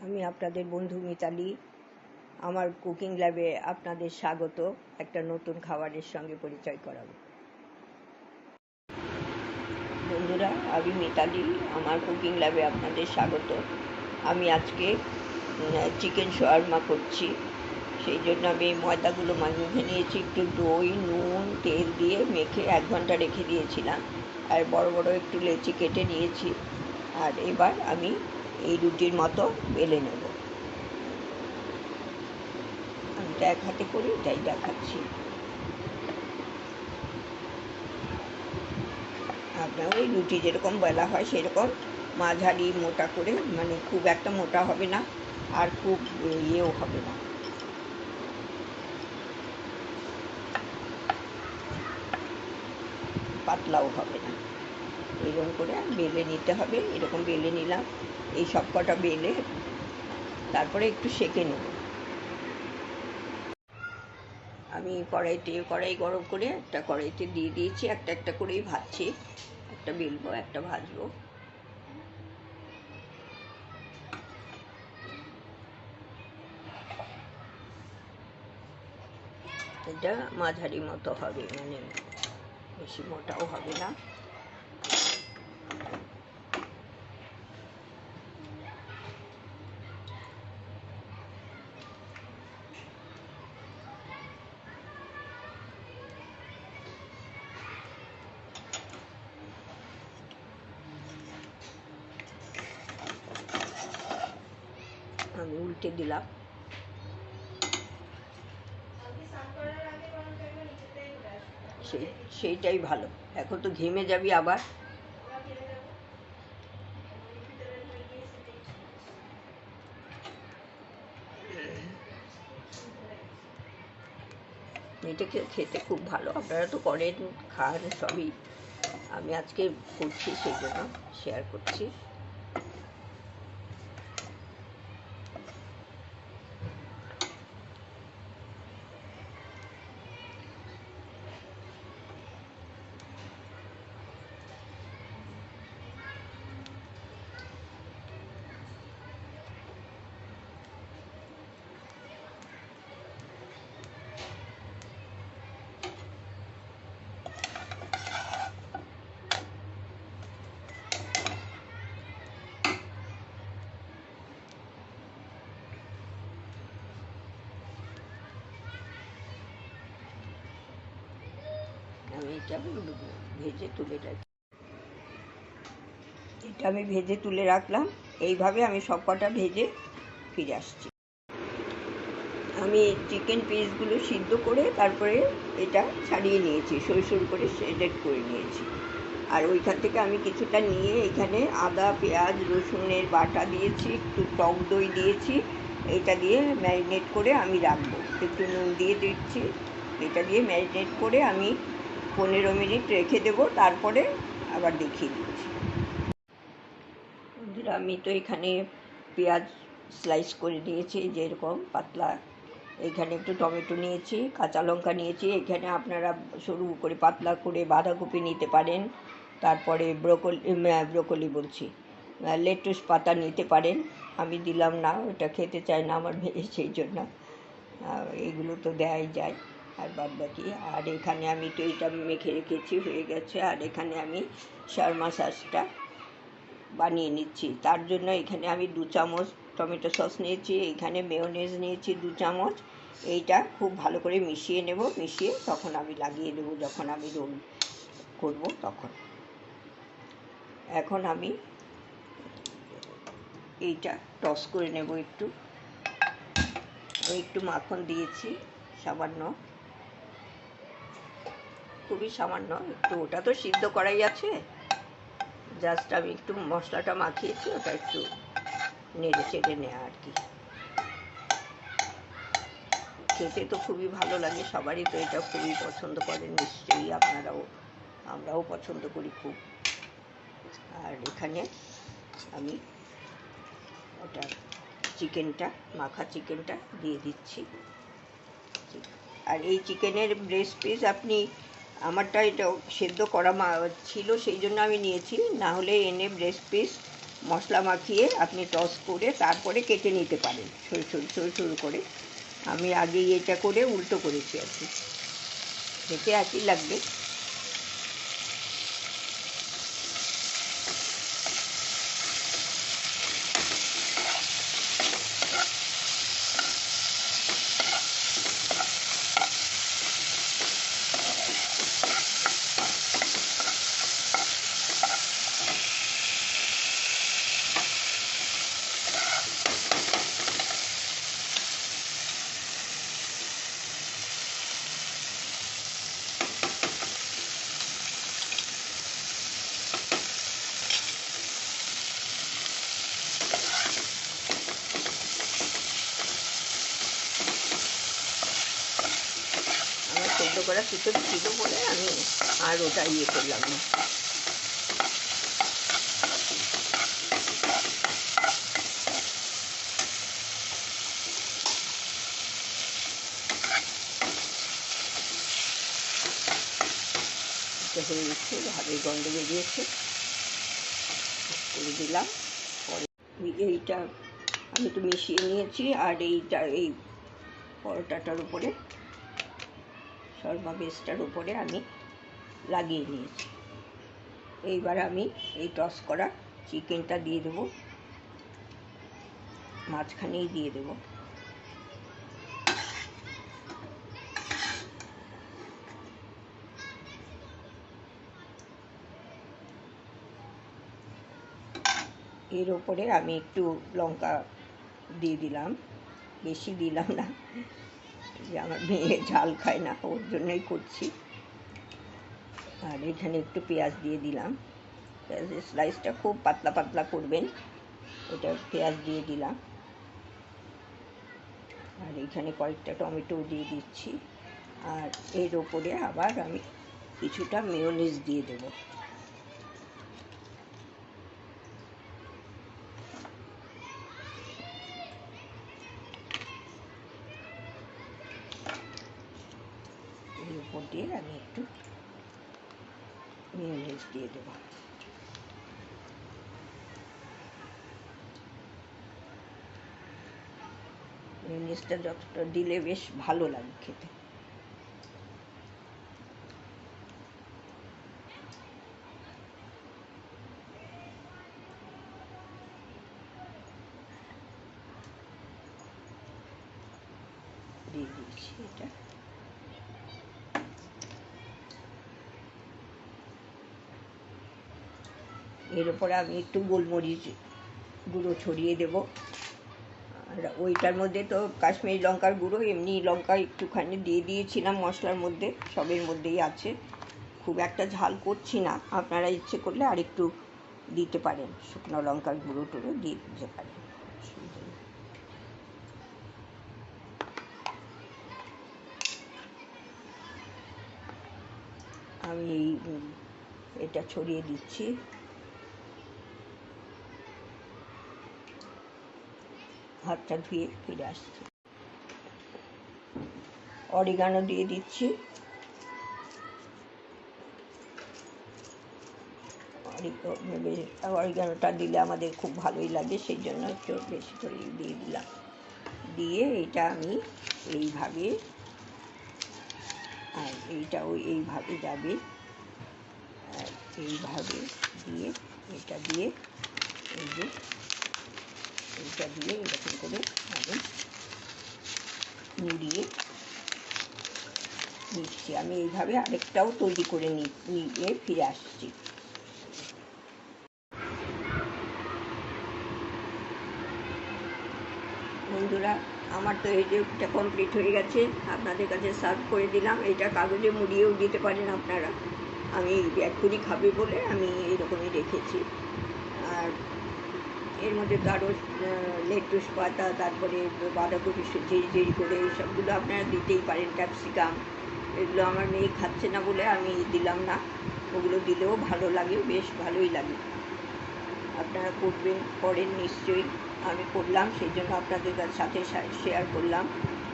আমি আপনাদের বন্ধু মিতালি। আমার কুকিং ল্যাবে আপনাদের স্বাগত। একটা নতুন খাবারের সঙ্গে পরিচয় করাবো। বন্ধুরা, আমি মিতালি, আমার কুকিং ল্যাবে আপনাদের স্বাগত। আমি আজকে চিকেন শাওয়ারমা করছি। সেই জন্য আমি ময়দাগুলো মেখে নিয়েছি, একটু দই, নুন, তেল দিয়ে মেখে 1 ঘন্টা রেখে দিয়েছিলাম। আর বড় বড় একটু লেচি কেটে নিয়েছি। আর এবার আমি এই রুটির মতো বেলে নেব। আমি তো এক হাতে করি, তাই দেখাচ্ছি। আপনার ওই রুটি যেরকম বেলা হয় সেরকম মাঝারি মোটা করে, মানে খুব একটা মোটা হবে না আর খুব ইয়েও হবে না, পাতলাও হবে না। এরকম করে বেলে নিতে হবে। এরকম বেলে নিলাম। এই সব কটা বেলে তারপরে একটু সেঁকে নেব। আমি কড়াই গরম করে একটা কড়াইতে দিয়ে দিয়েছি। একটা একটা করেই ভাজছি। একটা বেলবো, একটা ভাজবো। এটা মাঝারি মতো হবে, মানে বেশি মোটাও হবে না। আমি উল্টে দিলাম। সেইটাই ভালো। এখন তো ঘেমে যাবি আবার। এটা খেতে খুব ভালো। আপনারা তো করেন, খান সবই। আমি আজকে করছি, সেই জন্য শেয়ার করছি। আমি এটা ভেজে তুলে রাখি। এটা আমি ভেজে তুলে রাখলাম। এইভাবে আমি সব কটা ভেজে ফিরে আসছি। আমি চিকেন পিসগুলো সিদ্ধ করে তারপরে এটা ছাড়িয়ে নিয়েছি, সরু সরু করে শ্রেডেড করে নিয়েছি। আর ওইখান থেকে আমি কিছুটা নিয়ে এখানে আদা, পেঁয়াজ, রসুনের বাটা দিয়েছি, একটু টক দই দিয়েছি। এটা দিয়ে ম্যারিনেট করে আমি রাখবো। একটু নুন দিয়ে দিচ্ছি। এটা দিয়ে ম্যারিনেট করে আমি 15 মিনিট রেখে দেবো। তারপরে আবার দেখিয়ে দিচ্ছি। বন্ধুরা, আমি তো এখানে পেঁয়াজ স্লাইস করে নিয়েছি, যেরকম পাতলা। এখানে একটু টমেটো নিয়েছি, কাঁচা লঙ্কা নিয়েছি। এখানে আপনারা সরু করে পাতলা করে বাঁধাকপি নিতে পারেন। তারপরে ব্রোকলি বলছি, লেটুস পাতা নিতে পারেন। আমি দিলাম না, ওটা খেতে চায় না আমার মেয়ে, সেই জন্য। এগুলো তো দেয়াই যায়। আর বাদ বাকি, আর এখানে আমি তো এটা মেখে রেখেছি, হয়ে গেছে। আর এখানে আমি শাওয়ারমা সসটা বানিয়ে নিচ্ছি। তার জন্য এখানে আমি 2 চামচ টমেটো সস নিয়েছি। এখানে মেয়োনেজ নিয়েছি 2 চামচ। এইটা খুব ভালো করে মিশিয়ে নেব। মিশিয়ে তখন আমি লাগিয়ে দেবো, যখন আমি রোল করব তখন। এখন আমি এইটা টস করে নেব একটু। আমি একটু মাখন দিয়েছি, সামান্য, খুবই সামান্য একটু। ওটা তো সিদ্ধ করাই আছে, জাস্ট আমি একটু মশলাটা মাখিয়েছি, ওটা একটু নেড়ে চেড়ে নেওয়া আর কি। খেতে তো খুবই ভালো লাগে, সবারই তো এটা খুবই পছন্দ করেন নিশ্চয়ই, আপনারাও। আমরাও পছন্দ করি খুব। আর এখানে আমি ওটা চিকেনটা, মাখা চিকেনটা দিয়ে দিচ্ছি। আর এই চিকেনের ব্রেস্ট পিস আপনি, আমারটা এটা সেদ্ধ করা ছিল, সেই জন্য আমি নিয়েছি। না হলে এনে ব্রেস্ট পিস মশলা মাখিয়ে আপনি টস করে তারপরে কেটে নিতে পারেন সরু সরু সরু সরু করে। আমি আগেই এটা করে উল্টো করেছি আর কি, খেতে একই লাগবে। আমার সেদ্ধ করা চিকেন ছিল বলে আমি আর ওটা করলাম না। হয়ে গেছে, ভাবে গন্ধ বেরিয়েছে, করে দিলাম। পরে এইটা আমি একটু মিশিয়ে নিয়েছি, আর এই পরোটাটার উপরে, শর্মা বেসটার উপরে আমি লাগিয়ে নিয়েছি। এইবার আমি এই টস করা চিকেনটা দিয়ে দেবো, মাঝখানেই দিয়ে দেবো। এর ওপরে আমি একটু লঙ্কা দিয়ে দিলাম, বেশি দিলাম না, যে আমার মেয়ে ঝাল খায় না, ওর জন্যই করছি। আর এখানে একটু পেঁয়াজ দিয়ে দিলাম, পেঁয়াজের স্লাইসটা খুব পাতলা পাতলা করবেন, এটা পেঁয়াজ দিয়ে দিলাম। আর এখানে কয়েকটা টমেটো দিয়ে দিচ্ছি। আর এর ওপরে আবার আমি কিছুটা মেয়োনিজ দিয়ে দেব। এর উপর দিয়ে আমি একটু মেয়োনিজ দিয়ে দেব। মেয়োনিজটা যতটা দিলে বেশ ভালো লাগে খেতে। দিয়ে দিয়েছি এটা। এর উপরে আমি একটু গোলমরিচ গুঁড়ো ছড়িয়ে দেব। আর ওইটার মধ্যে তো কাশ্মীরি লঙ্কার গুঁড়ো, এমনি লঙ্কা একটুখানি দিয়ে দিয়েছিলাম মশলার মধ্যে, সবের মধ্যেই আছে। খুব একটা ঝাল করছি না, আপনারা ইচ্ছে করলে আর একটু দিতে পারেন, শুকনো লঙ্কার গুঁড়ো টুড়ো দিয়ে দিতে পারেন। আমি এটা ছড়িয়ে দিচ্ছি। হাতটা ধুয়ে ফিরে আসছি। অরিগানো দিয়ে দিচ্ছি। অরিগানোটা দিলে আমাদের খুব ভালোই লাগে, সেই জন্য একটু বেশি করে দিয়ে দিলাম। দিয়ে এটা আমি এইভাবে, আর এইটাও এইভাবে যাবে, আর এইভাবে দিয়ে এটা দিয়ে, এই যে এইটা দিয়ে এরকম করে আমি মুড়িয়ে নিচ্ছি। আমি এইভাবে আরেকটাও তৈরি করে নিয়ে ফিরে আসছি। বন্ধুরা, আমার তো এই যে এটা কমপ্লিট হয়ে গেছে, আপনাদের কাছে সার্ভ করে দিলাম। এটা কাগজে মুড়িয়েও দিতে পারেন আপনারা, আমি এক্ষুনি খাবে বলে আমি এইরকমই রেখেছি। আর এর মধ্যে তো আরও লেটুস পাতা, তারপরে বাঁধাকপি ঝিরি করে এইসবগুলো আপনারা দিতেই পারেন, ক্যাপসিকাম। এগুলো আমার মেয়ে খাচ্ছে না বলে আমি দিলাম না, ওগুলো দিলেও ভালো লাগে, বেশ ভালোই লাগে। আপনারা করেন নিশ্চয়ই, আমি করলাম, সেই জন্য আপনাদের সাথে শেয়ার করলাম।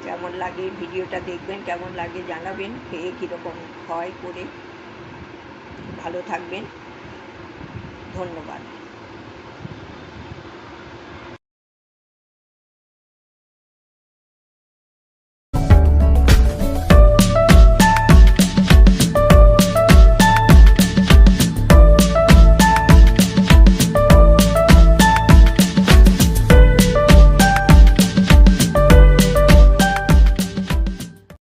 কেমন লাগে ভিডিওটা দেখবেন, কেমন লাগে জানাবেন, খেয়ে কীরকম হয় করে। ভালো থাকবেন, ধন্যবাদ।